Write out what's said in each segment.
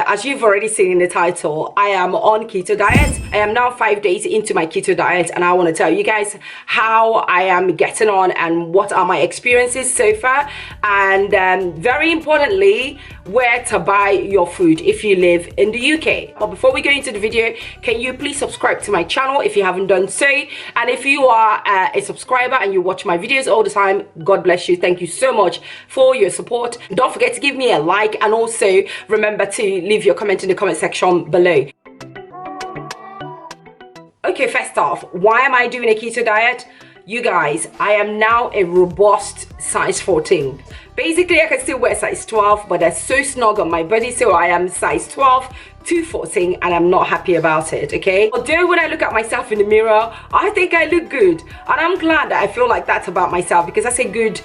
as you've already seen in the title, I am on keto diet. I am now 5 days into my keto diet, and I want to tell you guys how I am getting on and what are my experiences so far, and very importantly, where to buy your food if you live in the UK. But before we go into the video, can you please subscribe to my channel if you haven't done so? And if you are a subscriber and you watch my videos all the time, God bless you. Thank you so much for your support. Don't forget to give me a like, and also remember to leave your comment in the comment section below. Okay, first off, why am I doing a keto diet? You guys, I am now a robust size 14. Basically, I can still wear size 12, but they're so snug on my body, so I am size 12 to 14, and I'm not happy about it, okay? Although when I look at myself in the mirror, I think I look good, and I'm glad that I feel like that's about myself, because that's a good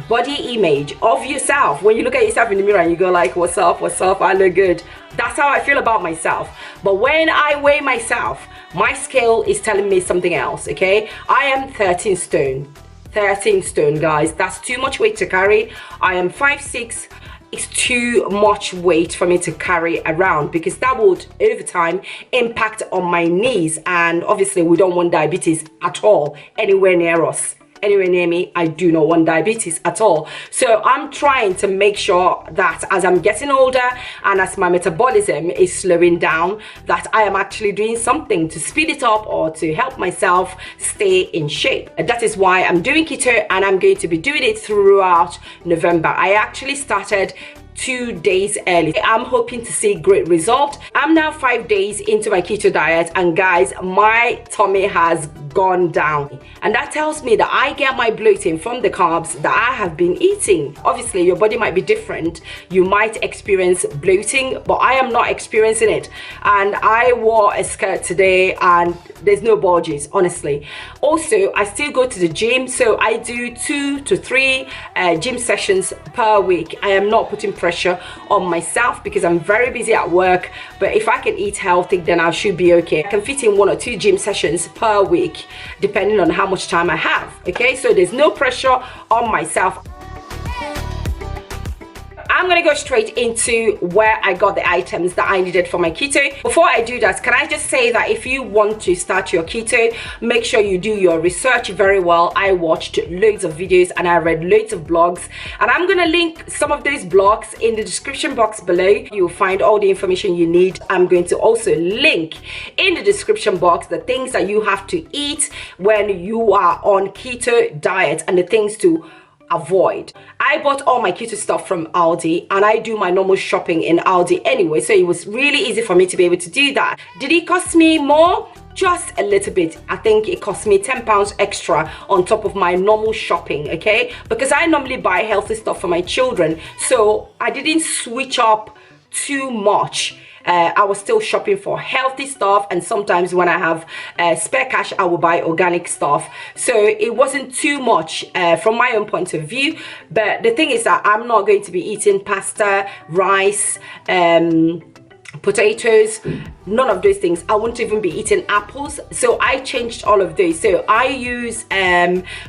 body image of yourself. When you look at yourself in the mirror and you go like, what's up, I look good. That's how I feel about myself. But when I weigh myself, my scale is telling me something else, okay? I am 13 stone. 13 stone, guys. That's too much weight to carry. I am 5'6". It's too much weight for me to carry around, because that would over time impact on my knees, and obviously we don't want diabetes at all anywhere near us. Anywhere near me. I do not want diabetes at all. So I'm trying to make sure that as I'm getting older and as my metabolism is slowing down, that I am actually doing something to speed it up or to help myself stay in shape. And that is why I'm doing keto, and I'm going to be doing it throughout November. I actually started 2 days early. I'm hoping to see great result. I'm now 5 days into my keto diet, and guys, my tummy has gone down, and that tells me that I get my bloating from the carbs that I have been eating. Obviously your body might be different, you might experience bloating, but I am not experiencing it. And I wore a skirt today and there's no bulges, honestly. Also, I still go to the gym, so I do 2 to 3 gym sessions per week. I am not putting pressure on myself because I'm very busy at work, but if I can eat healthy, then I should be okay. I can fit in 1 or 2 gym sessions per week depending on how much time I have, okay? So there's no pressure on myself. I'm gonna go straight into where I got the items that I needed for my keto. Before I do that, can I just say that if you want to start your keto, make sure you do your research very well. I watched loads of videos and I read loads of blogs, and I'm gonna link some of those blogs in the description box below. You'll find all the information you need. I'm going to also link in the description box the things that you have to eat when you are on keto diet and the things to avoid. I bought all my keto stuff from Aldi, and I do my normal shopping in Aldi anyway, so it was really easy for me to be able to do that. Did it cost me more? Just a little bit. I think it cost me £10 extra on top of my normal shopping, okay? Because I normally buy healthy stuff for my children, so I didn't switch up too much. I was still shopping for healthy stuff, and sometimes when I have spare cash, I will buy organic stuff. So it wasn't too much from my own point of view. But the thing is that I'm not going to be eating pasta, rice, potatoes, none of those things. I won't even be eating apples, so I changed all of those. So I use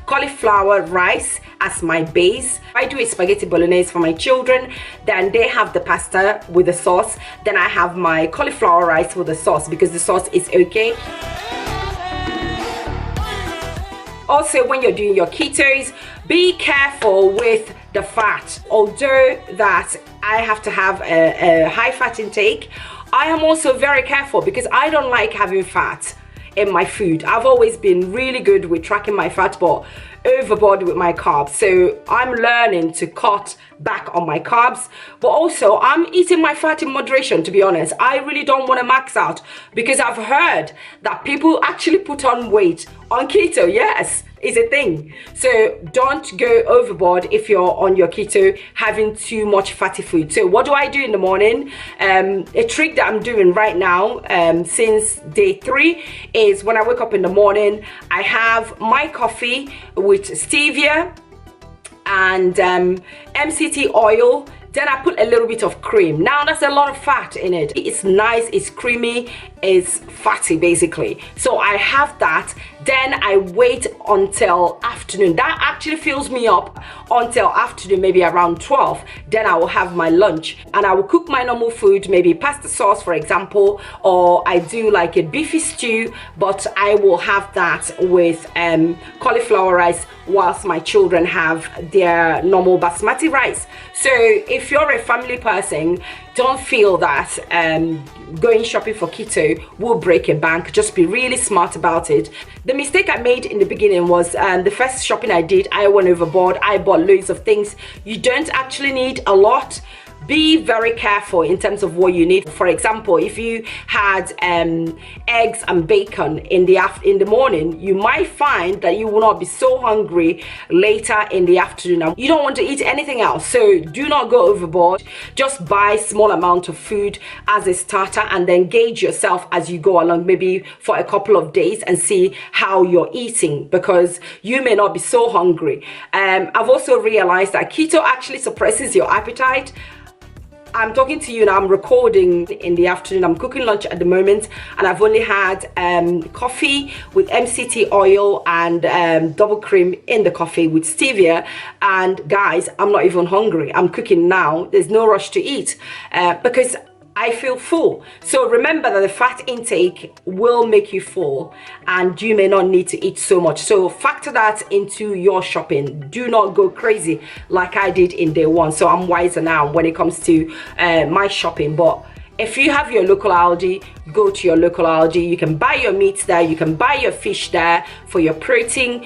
cauliflower rice as my base. I do a spaghetti bolognese for my children, then they have the pasta with the sauce, then I have my cauliflower rice with the sauce because the sauce is okay. Also, when you're doing your ketos, be careful with the fat. Although that I have to have a high fat intake, I am also very careful because I don't like having fat in my food. I've always been really good with tracking my fat, but overboard with my carbs. So I'm learning to cut back on my carbs, but also I'm eating my fat in moderation. To be honest, I really don't want to max out, because I've heard that people actually put on weight on keto. Yes, is a thing. So don't go overboard if you're on your keto having too much fatty food. So what do I do in the morning? A trick that I'm doing right now since day 3 is when I wake up in the morning, I have my coffee with stevia and MCT oil. Then I put a little bit of cream. Now that's a lot of fat in it. It's nice, it's creamy, it's fatty basically. So I have that. Then I wait until afternoon. That actually fills me up until afternoon, maybe around 12. Then I will have my lunch and I will cook my normal food, maybe pasta sauce for example, or I do like a beefy stew, but I will have that with cauliflower rice whilst my children have their normal basmati rice. So if you're a family person, don't feel that going shopping for keto will break a bank. Just be really smart about it. The mistake I made in the beginning was the first shopping I did, I went overboard. I bought loads of things. You don't actually need a lot. Be very careful in terms of what you need. For example, if you had eggs and bacon in the morning, you might find that you will not be so hungry later in the afternoon. You don't want to eat anything else, so do not go overboard. Just buy small amount of food as a starter and then gauge yourself as you go along, maybe for a couple of days, and see how you're eating, because you may not be so hungry. I've also realized that keto actually suppresses your appetite. I'm talking to you now, I'm recording in the afternoon, I'm cooking lunch at the moment, and I've only had coffee with MCT oil and double cream in the coffee with stevia, and guys, I'm not even hungry. I'm cooking now, there's no rush to eat because I feel full. So remember that the fat intake will make you full and you may not need to eat so much. So factor that into your shopping. Do not go crazy like I did in day one. So I'm wiser now when it comes to my shopping. But if you have your local Aldi, go to your local Aldi. You can buy your meat there, you can buy your fish there for your protein,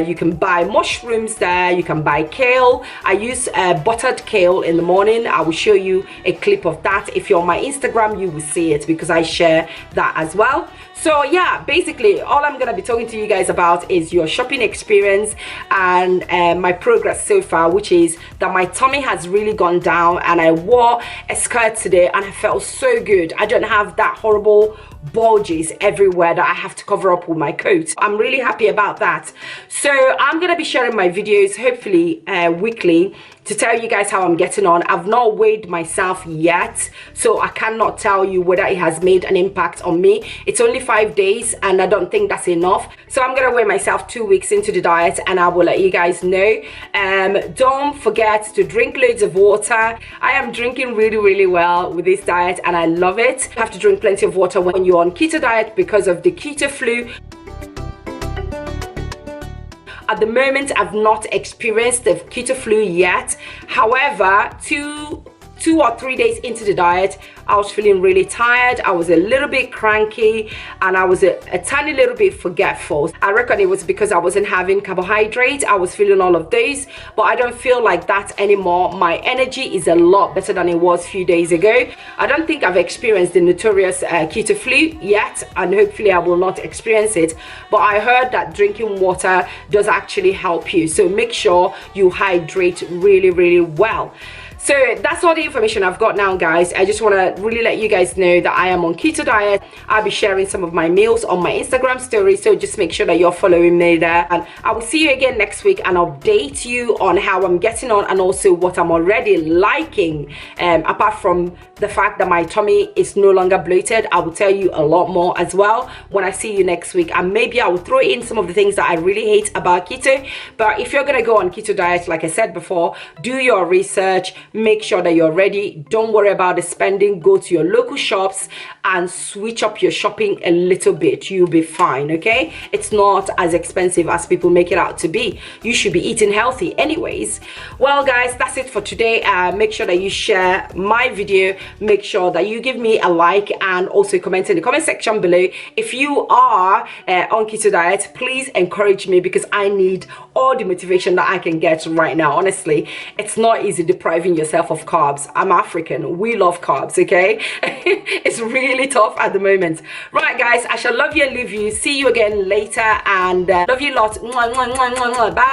you can buy mushrooms there, you can buy kale. I use buttered kale in the morning. I will show you a clip of that. If you're on my Instagram, you will see it because I share that as well. So yeah, basically all I'm gonna be talking to you guys about is your shopping experience and my progress so far, which is that my tummy has really gone down, and I wore a skirt today and I felt so good. I don't have that horrible bulges everywhere that I have to cover up with my coat. I'm really happy about that. So I'm gonna be sharing my videos hopefully weekly to tell you guys how I'm getting on. I've not weighed myself yet, so I cannot tell you whether it has made an impact on me. It's only 5 days and I don't think that's enough. So I'm gonna weigh myself 2 weeks into the diet and I will let you guys know. Don't forget to drink loads of water. I am drinking really well with this diet and I love it. You have to drink plenty of water when you're on keto diet because of the keto flu. At the moment, I've not experienced the keto flu yet. However, two or 3 days into the diet, I was feeling really tired. I was a little bit cranky and I was a tiny little bit forgetful. I reckon it was because I wasn't having carbohydrates. I was feeling all of those, but I don't feel like that anymore. My energy is a lot better than it was a few days ago. I don't think I've experienced the notorious keto flu yet, and hopefully I will not experience it. But I heard that drinking water does actually help you. So make sure you hydrate really well. So that's all the information I've got now, guys. I just want to really let you guys know that I am on keto diet. I'll be sharing some of my meals on my Instagram story, so just make sure that you're following me there, and I will see you again next week and update you on how I'm getting on and also what I'm already liking. Apart from the fact that my tummy is no longer bloated, I will tell you a lot more as well when I see you next week, and maybe I will throw in some of the things that I really hate about keto. But if you're gonna go on keto diet, like I said before, do your research, make sure that you're ready. Don't worry about the spending. Go to your local shops and switch up your shopping a little bit. You'll be fine, okay? It's not as expensive as people make it out to be. You should be eating healthy anyways. Well guys, that's it for today. Make sure that you share my video, make sure that you give me a like, and also comment in the comment section below. If you are on keto diet, please encourage me because I need all the motivation that I can get right now. Honestly, it's not easy depriving yourself of carbs. I'm African, we love carbs, okay? It's really tough at the moment. Right guys, I shall love you and leave you. See you again later, and love you lots. Bye.